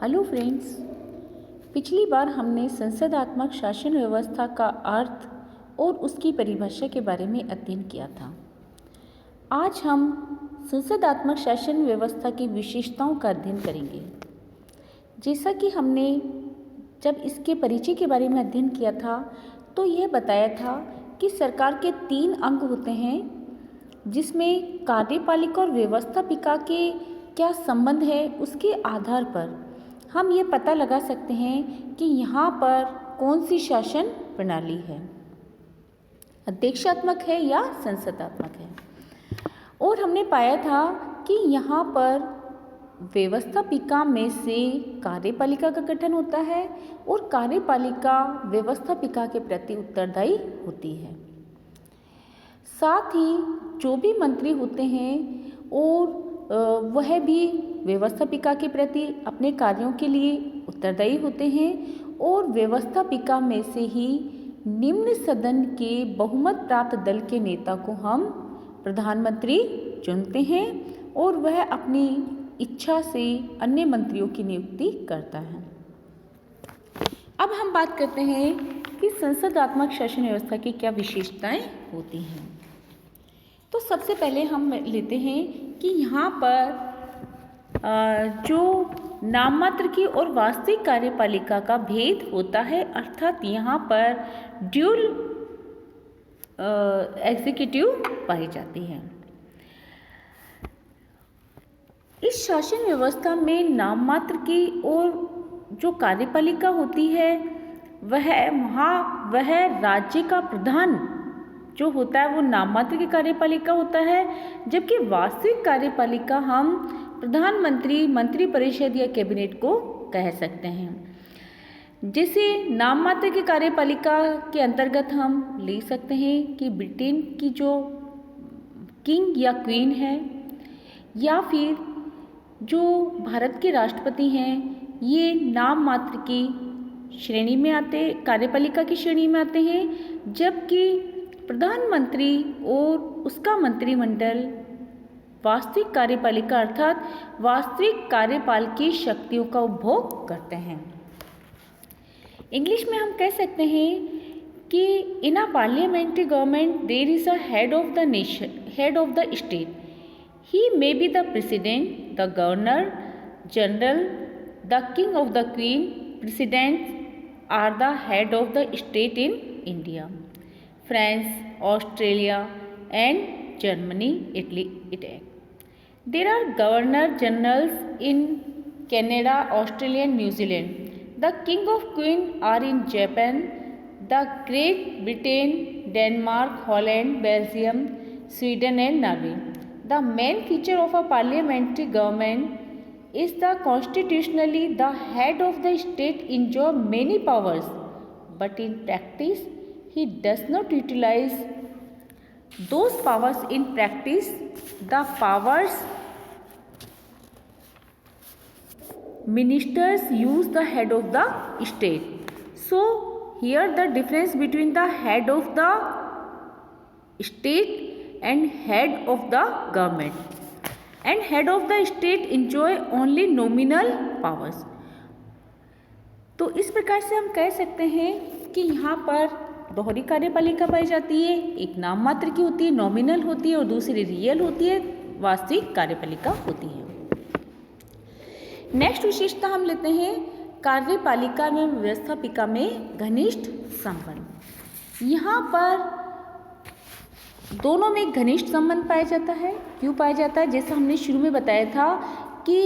Hello friends, पिछली बार हमने संसदात्मक शासन व्यवस्था का अर्थ और उसकी परिभाषा के बारे में अध्ययन किया था। आज हम संसदात्मक शासन व्यवस्था की विशेषताओं का अध्ययन करेंगे। जैसा कि हमने जब इसके परिचय के बारे में अध्ययन किया था तो यह बताया था कि सरकार के 3 अंग होते हैं, जिसमें कार्यपालिका और व्यवस्थापिका के क्या संबंध है उसके आधार पर हम ये पता लगा सकते हैं कि यहाँ पर कौन सी शासन प्रणाली है, अध्यक्षात्मक है या संसदात्मक है। और हमने पाया था कि यहाँ पर व्यवस्थापिका में से कार्यपालिका का गठन होता है और कार्यपालिका व्यवस्थापिका के प्रति उत्तरदायी होती है। साथ ही जो भी मंत्री होते हैं और वह भी व्यवस्थापिका के प्रति अपने कार्यों के लिए उत्तरदायी होते हैं और व्यवस्थापिका में से ही निम्न सदन के बहुमत प्राप्त दल के नेता को हम प्रधानमंत्री चुनते हैं और वह अपनी इच्छा से अन्य मंत्रियों की नियुक्ति करता है। अब हम बात करते हैं कि संसदात्मक शासन व्यवस्था की क्या विशेषताएं होती हैं। तो सबसे पहले हम लेते हैं कि यहाँ पर जो नाममात्र की और वास्तविक कार्यपालिका का भेद होता है, अर्थात यहाँ पर ड्यूल एग्जीक्यूटिव पाई जाती है। इस शासन व्यवस्था में नाममात्र की और जो कार्यपालिका होती है वह राज्य का प्रधान जो होता है वो नाममात्र की कार्यपालिका होता है, जबकि वास्तविक कार्यपालिका हम प्रधानमंत्री, मंत्रिपरिषद या कैबिनेट को कह सकते हैं। जैसे नाममात्र की कार्यपालिका के अंतर्गत हम ले सकते हैं कि ब्रिटेन की जो किंग या क्वीन है या फिर जो भारत के राष्ट्रपति हैं, ये नाममात्र की श्रेणी में कार्यपालिका की श्रेणी में आते हैं, जबकि प्रधानमंत्री और उसका मंत्रिमंडल वास्तविक कार्यपालिका अर्थात वास्तविक कार्यपाल की शक्तियों का उपभोग करते हैं। इंग्लिश में हम कह सकते हैं कि in a parliamentary government there is a head of the nation, head of the state. He may be the president, the governor general, the king of the queen. Presidents are the head of the state in India, France, Australia and Germany, Italy, There are Governor Generals in Canada, Australia and New Zealand. The King of Queen are in Japan, the Great Britain, Denmark, Holland, Belgium, Sweden and Norway. The main feature of a parliamentary government is the constitutionally the head of the state enjoy many powers, but in practice he does not utilize those powers. In practice, the powers ministers use the head of the state. So here the difference between the head of the state and head of the government, and head of the state enjoy only nominal powers. तो इस प्रकार से हम कह सकते हैं कि यहाँ पर दोहरी कार्यपालिका पाई जाती है। एक नाममात्र की होती है, नॉमिनल होती है, और दूसरी रियल होती है, वास्तविक कार्यपालिका होती है। नेक्स्ट विशेषता हम लेते हैं कार्यपालिका में व्यवस्थापिका में घनिष्ठ संबंध। यहाँ पर दोनों में घनिष्ठ संबंध पाया जाता है। क्यों पाया जाता है? जैसा हमने शुरू में बताया था कि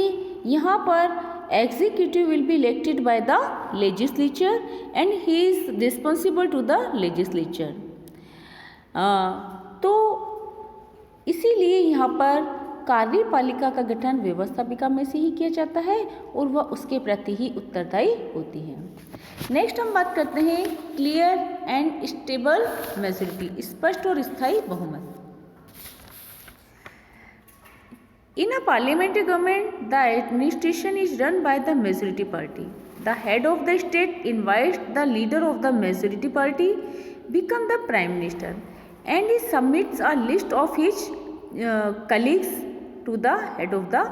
यहाँ पर executive will be elected by the legislature and he is responsible to the legislature. तो इसीलिए यहाँ पर कार्यपालिका का गठन व्यवस्थापिका में से ही किया जाता है और वह उसके प्रति ही उत्तरदायी होती है। नेक्स्ट हम बात करते हैं क्लियर एंड स्टेबल मेजोरिटी, स्पष्ट और स्थायी बहुमत। In a parliamentary government, the administration is run by the majority party. The head of the state invites the leader of the majority party become the prime minister and he submits a list of his colleagues to the head of the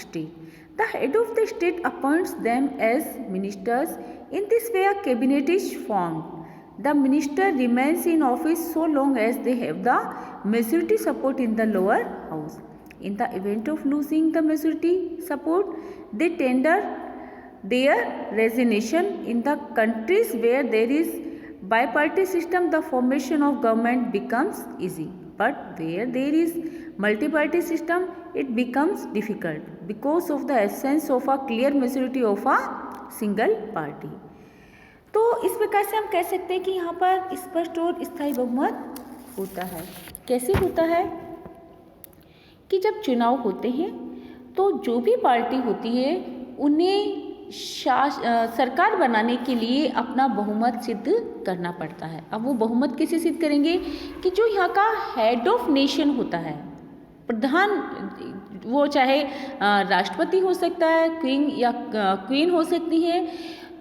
state. The head of the state appoints them as ministers. In this way, a cabinet is formed. The minister remains in office so long as they have the majority support in the lower house. In the event of losing the majority support, they tender their resignation. In the countries where there is biparty system, the formation of government becomes easy. But where there is multi-party system, it becomes difficult because of the absence of a clear majority of a single party. तो इस प्रकार से हम कह सकते हैं कि यहाँ पर स्पष्ट और स्थायी बहुमत होता है। कैसे होता है कि जब चुनाव होते हैं तो जो भी पार्टी होती है उन्हें सरकार बनाने के लिए अपना बहुमत सिद्ध करना पड़ता है। अब वो बहुमत कैसे सिद्ध करेंगे कि जो यहाँ का हेड ऑफ नेशन होता है, प्रधान, वो चाहे राष्ट्रपति हो सकता है, किंग या क्वीन हो सकती है,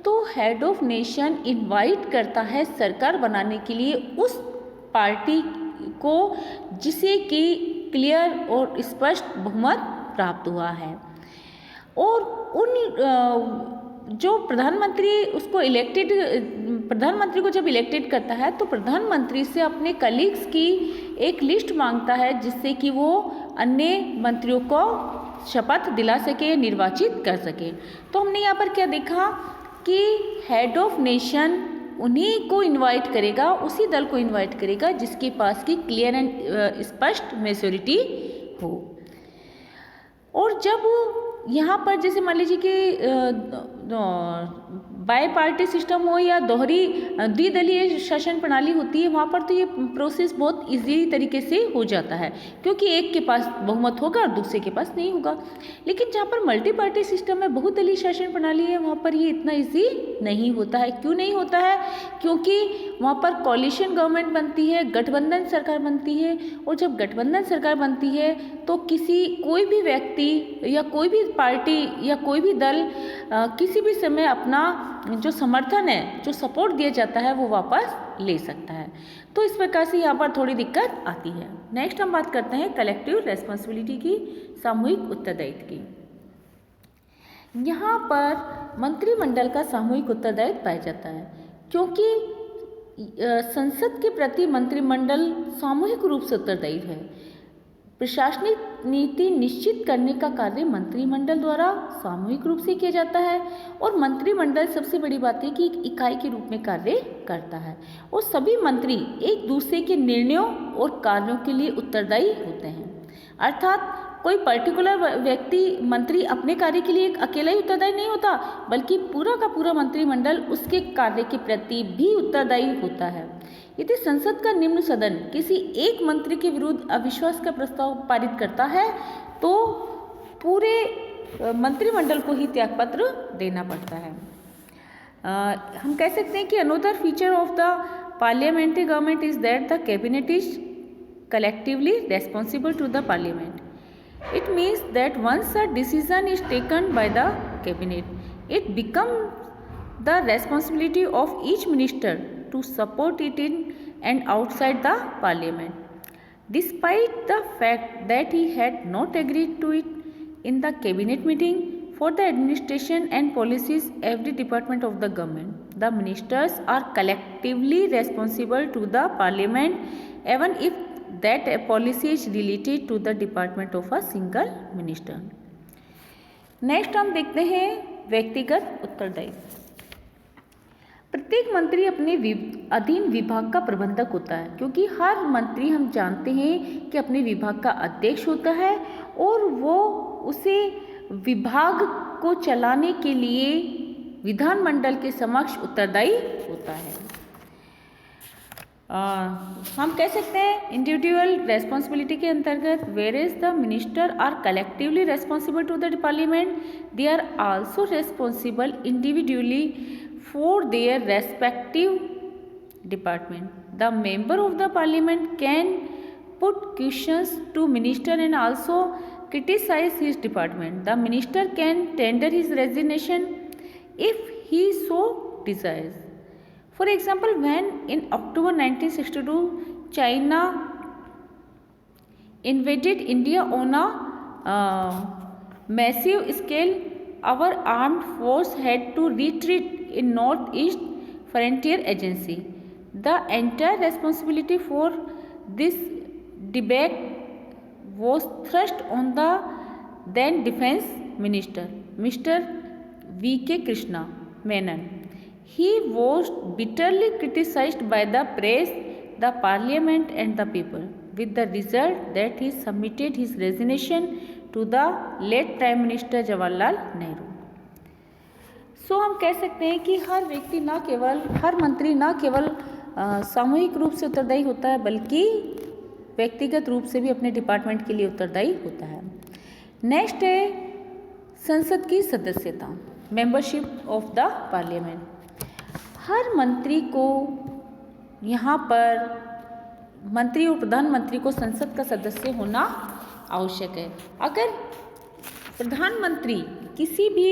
तो हेड ऑफ नेशन इनवाइट करता है सरकार बनाने के लिए उस पार्टी को जिसे कि क्लियर और स्पष्ट बहुमत प्राप्त हुआ है। और उन जो प्रधानमंत्री उसको इलेक्टेड, प्रधानमंत्री को जब इलेक्टेड करता है तो प्रधानमंत्री से अपने कलीग्स की एक लिस्ट मांगता है जिससे कि वो अन्य मंत्रियों को शपथ दिला सके, निर्वाचित कर सके। तो हमने यहाँ पर क्या देखा कि हेड ऑफ नेशन उन्हीं को इनवाइट करेगा, उसी दल को इनवाइट करेगा जिसके पास की क्लियर एंड स्पष्ट मेजॉरिटी हो। और जब यहाँ पर जैसे मान लीजिए कि बाई पार्टी सिस्टम हो या दोहरी द्विदलीय शासन प्रणाली होती है, वहाँ पर तो ये प्रोसेस बहुत इजी तरीके से हो जाता है क्योंकि एक के पास बहुमत होगा और दूसरे के पास नहीं होगा। लेकिन जहाँ पर मल्टी पार्टी सिस्टम है, बहुदलीय शासन प्रणाली है, वहाँ पर ये इतना इजी नहीं होता है। क्यों नहीं होता है? क्योंकि वहाँ पर कॉलिशन गवर्नमेंट बनती है, गठबंधन सरकार बनती है। और जब गठबंधन सरकार बनती है तो कोई भी व्यक्ति या कोई भी पार्टी या कोई भी दल किसी भी समय अपना जो समर्थन है, जो सपोर्ट दिया जाता है, वो वापस ले सकता है। तो इस प्रकार से यहाँ पर थोड़ी दिक्कत आती है। नेक्स्ट हम बात करते हैं कलेक्टिव रेस्पॉन्सिबिलिटी की, सामूहिक उत्तरदायित्व की। यहाँ पर मंत्रिमंडल का सामूहिक उत्तरदायित्व पाया जाता है क्योंकि संसद के प्रति मंत्रिमंडल सामूहिक रूप से उत्तरदायी है। प्रशासनिक नीति निश्चित करने का कार्य मंत्रिमंडल द्वारा सामूहिक रूप से किया जाता है और मंत्रिमंडल सबसे बड़ी बात है कि एक इकाई के रूप में कार्य करता है और सभी मंत्री एक दूसरे के निर्णयों और कार्यों के लिए उत्तरदायी होते हैं। अर्थात कोई पर्टिकुलर व्यक्ति मंत्री अपने कार्य के लिए अकेला ही उत्तरदायी नहीं होता, बल्कि पूरा का पूरा मंत्रिमंडल उसके कार्य के प्रति भी उत्तरदायी होता है। यदि संसद का निम्न सदन किसी एक मंत्री के विरुद्ध अविश्वास का प्रस्ताव पारित करता है तो पूरे मंत्रिमंडल को ही त्यागपत्र देना पड़ता है। हम कह सकते हैं कि another feature of the parliamentary government is that the cabinet is collectively responsible to the parliament. It means that once a decision is taken by the cabinet, it becomes the responsibility of each minister to support it in and outside the parliament. Despite the fact that he had not agreed to it in the cabinet meeting, for the administration and policies every department of the government, the ministers are collectively responsible to the parliament even if that a policy is related to the department of a single minister. Next हम देखते हैं व्यक्तिगत उत्तरदायित्व। प्रत्येक मंत्री अपने अधीन विभाग का प्रबंधक होता है क्योंकि हर मंत्री हम जानते हैं कि अपने विभाग का अध्यक्ष होता है और वो उसे विभाग को चलाने के लिए विधानमंडल के समक्ष उत्तरदायी होता है। हम कह सकते हैं इंडिविजुअल रेस्पॉन्सिबिलिटी के अंतर्गत where is the minister are collectively responsible to the parliament, they are also responsible individually for their respective department. The member of the parliament can put questions to minister and also criticize his department. The minister can tender his resignation if he so desires. For example, when in October 1962 China invaded India on a massive scale, our armed force had to retreat in northeast frontier agency. The entire responsibility for this debate was thrust on the then defense minister, Mr. V.K. Krishna Menon. He was bitterly criticized by the press, the parliament and the people, with the result that he submitted his resignation to the late Prime Minister Jawaharlal Nehru. सो हम कह सकते हैं कि हर व्यक्ति हर मंत्री न केवल सामूहिक रूप से उत्तरदायी होता है, बल्कि व्यक्तिगत रूप से भी अपने डिपार्टमेंट के लिए उत्तरदायी होता है। नेक्स्ट है संसद की सदस्यता, मेंबरशिप ऑफ द पार्लियामेंट। हर मंत्री को यहाँ पर मंत्री और प्रधानमंत्री को संसद का सदस्य होना आवश्यक है। अगर प्रधानमंत्री किसी भी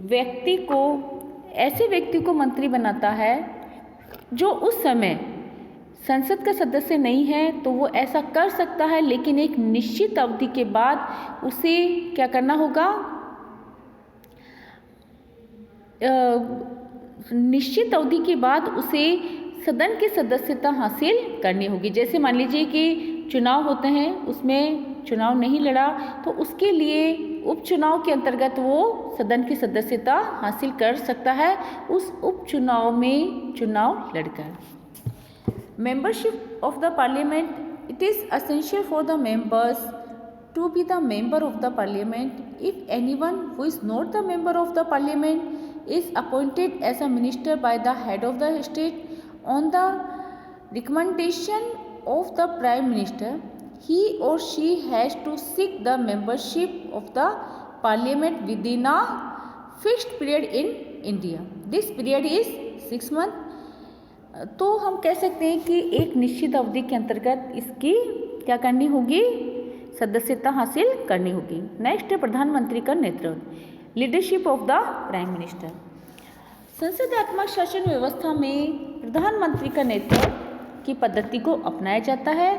ऐसे व्यक्ति को मंत्री बनाता है जो उस समय संसद का सदस्य नहीं है, तो वो ऐसा कर सकता है, लेकिन एक निश्चित अवधि के बाद उसे क्या करना होगा, निश्चित अवधि के बाद उसे सदन की सदस्यता हासिल करनी होगी। जैसे मान लीजिए कि चुनाव होते हैं, उसमें चुनाव नहीं लड़ा, तो उसके लिए उपचुनाव के अंतर्गत वो सदन की सदस्यता हासिल कर सकता है, उस उपचुनाव में चुनाव लड़कर। Membership of the parliament, it is essential for the members to be the member of the parliament. If anyone who is not the member of the parliament is appointed as a minister by the head of the state on the recommendation of the prime minister, he or she has to seek the membership of the parliament within a fixed period in India. This period is 6 months. तो हम कह सकते हैं कि एक निश्चित अवधि के अंतर्गत इसकी क्या करनी होगी, सदस्यता हासिल करनी होगी। नेक्स्ट है प्रधानमंत्री का नेतृत्व, leadership of the prime minister. संसदीयात्मक शासन व्यवस्था में प्रधानमंत्री का नेतृत्व की पद्धति को अपनाया जाता है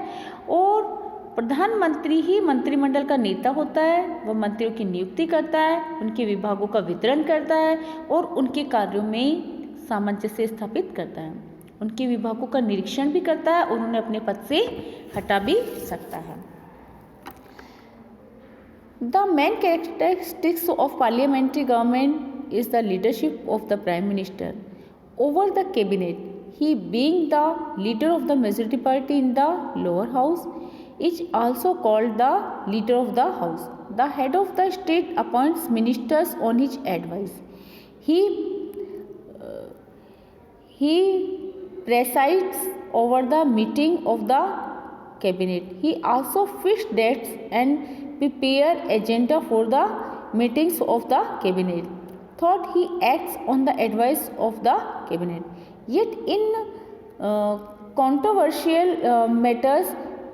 और प्रधानमंत्री ही मंत्रिमंडल का नेता होता है। वह मंत्रियों की नियुक्ति करता है, उनके विभागों का वितरण करता है और उनके कार्यों में सामंजस्य स्थापित करता है, उनके विभागों का निरीक्षण भी करता है और उन्हें अपने पद से हटा भी सकता है। The main characteristics of parliamentary government is the leadership of the Prime Minister over the cabinet. He, being the leader of the majority party in the lower house, is also called the leader of the house. The head of the state appoints ministers on his advice. He presides over the meeting of the cabinet. He also fixes dates and prepare agenda for the meetings of the cabinet. Third, he acts on the advice of the cabinet. Yet in controversial matters,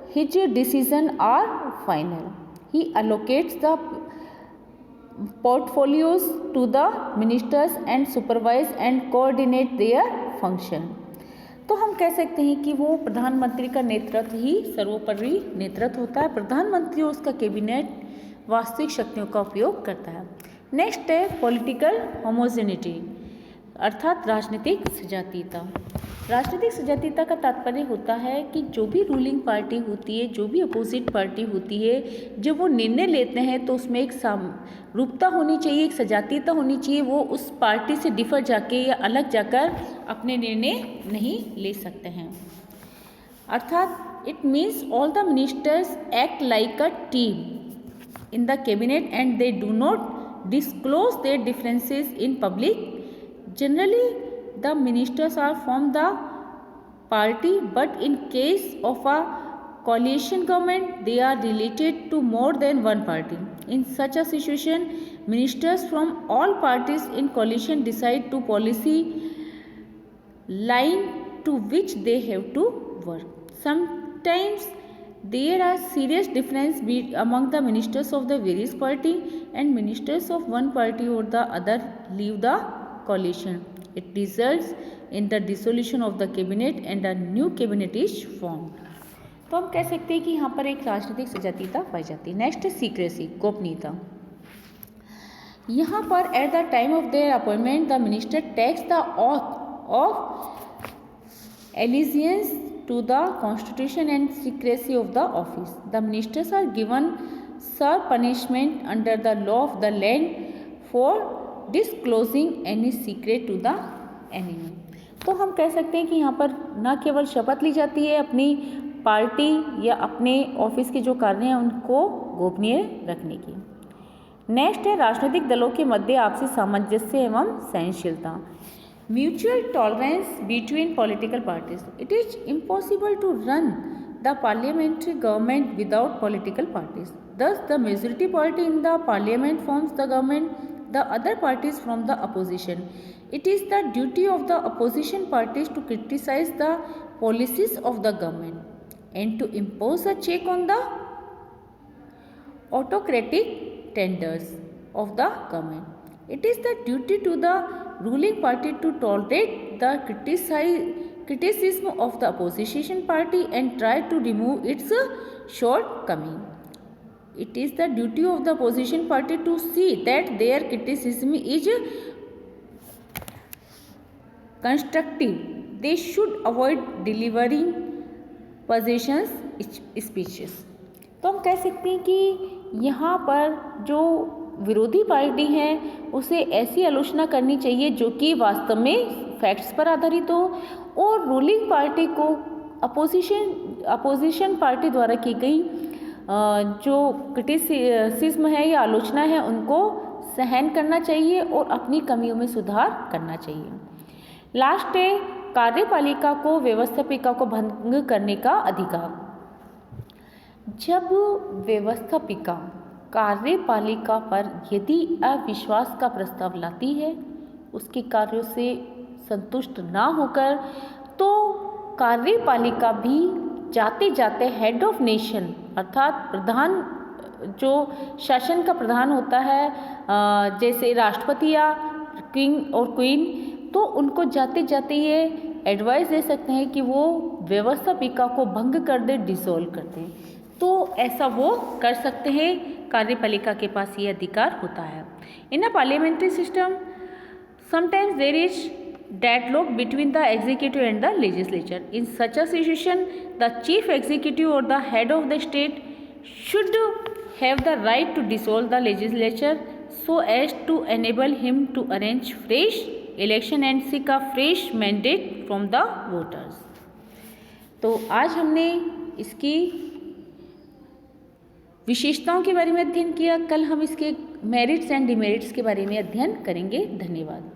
his decisions are final. He allocates the portfolios to the ministers and supervise and coordinate their function. तो हम कह सकते हैं कि वो प्रधानमंत्री का नेतृत्व ही सर्वोपरि नेतृत्व होता है। प्रधानमंत्री और उसका कैबिनेट वास्तविक शक्तियों का उपयोग करता है। नेक्स्ट है पॉलिटिकल होमोजेनिटी, अर्थात राजनीतिक सजातीयता। राजनीतिक सजातीयता का तात्पर्य होता है कि जो भी रूलिंग पार्टी होती है, जो भी अपोजिट पार्टी होती है, जब वो निर्णय लेते हैं तो उसमें एक रूपता होनी चाहिए, एक सजातीयता होनी चाहिए। वो उस पार्टी से डिफर जाके या अलग जाकर अपने निर्णय नहीं ले सकते हैं। अर्थात it means all the ministers act like a team in the cabinet and they do not disclose there differences in public. Generally, the ministers are from the party, but in case of a coalition government, they are related to more than one party. In such a situation, ministers from all parties in coalition decide to policy line to which they have to work. Sometimes there are serious difference among the ministers of the various party, and ministers of one party or the other leave the coalition. It results in the dissolution of the cabinet and a new cabinet is formed. तो हम कह सकते हैं कि यहाँ पर एक राजनीतिक सजातीयता पाई जाती है। नेक्स्ट है सीक्रेसी, गोपनीयता। यहाँ पर at the time of their appointment the minister takes the oath of allegiance to the constitution and secrecy of the office. The ministers are given severe punishment under the law of the land for disclosing any secret to the enemy. तो हम कह सकते हैं कि यहाँ पर न केवल शपथ ली जाती है अपनी पार्टी या अपने ऑफिस के जो कार्य हैं उनको गोपनीय रखने की। नेक्स्ट है राजनीतिक दलों के मध्य आपसी सामंजस्य एवं सहनशीलता। Mutual tolerance between political parties. It is impossible to run the parliamentary government without political parties. Thus, the majority party in the parliament forms the government, the other parties from the opposition. It is the duty of the opposition parties to criticize the policies of the government and to impose a check on the autocratic tenders of the government. It is the duty to the ruling party to tolerate the criticism of the opposition party and try to remove its shortcoming. It is the duty of the opposition party to see that their criticism is constructive. They should avoid delivering possessions speeches. तो हम कह सकते हैं कि यहाँ पर जो विरोधी पार्टी है उसे ऐसी आलोचना करनी चाहिए जो कि वास्तव में फैक्ट्स पर आधारित हो और रूलिंग पार्टी को अपोजिशन पार्टी द्वारा की गई जो क्रिटिसिज्म है या आलोचना है उनको सहन करना चाहिए और अपनी कमियों में सुधार करना चाहिए। लास्ट है कार्यपालिका को व्यवस्थापिका को भंग करने का अधिकार। जब व्यवस्थापिका कार्यपालिका पर यदि अविश्वास का प्रस्ताव लाती है, उसके कार्यों से संतुष्ट ना होकर, तो कार्यपालिका भी जाते जाते हेड ऑफ नेशन अर्थात प्रधान जो शासन का प्रधान होता है जैसे राष्ट्रपति या किंग और क्वीन, तो उनको जाते जाते ये एडवाइस दे सकते हैं कि वो व्यवस्थापिका को भंग कर दे, डिसॉल्व कर दे। तो ऐसा वो कर सकते हैं, कार्यपालिका के पास ये अधिकार होता है। In a parliamentary system sometimes there is deadlock between the executive and the legislature. In such a situation the chief executive और the head of the state should have the right to dissolve the legislature so as to enable him to arrange fresh election and seek a fresh mandate from the voters। तो आज हमने इसकी विशेषताओं के बारे में अध्ययन किया। कल हम इसके मेरिट्स एंड डिमेरिट्स के बारे में अध्ययन करेंगे। धन्यवाद।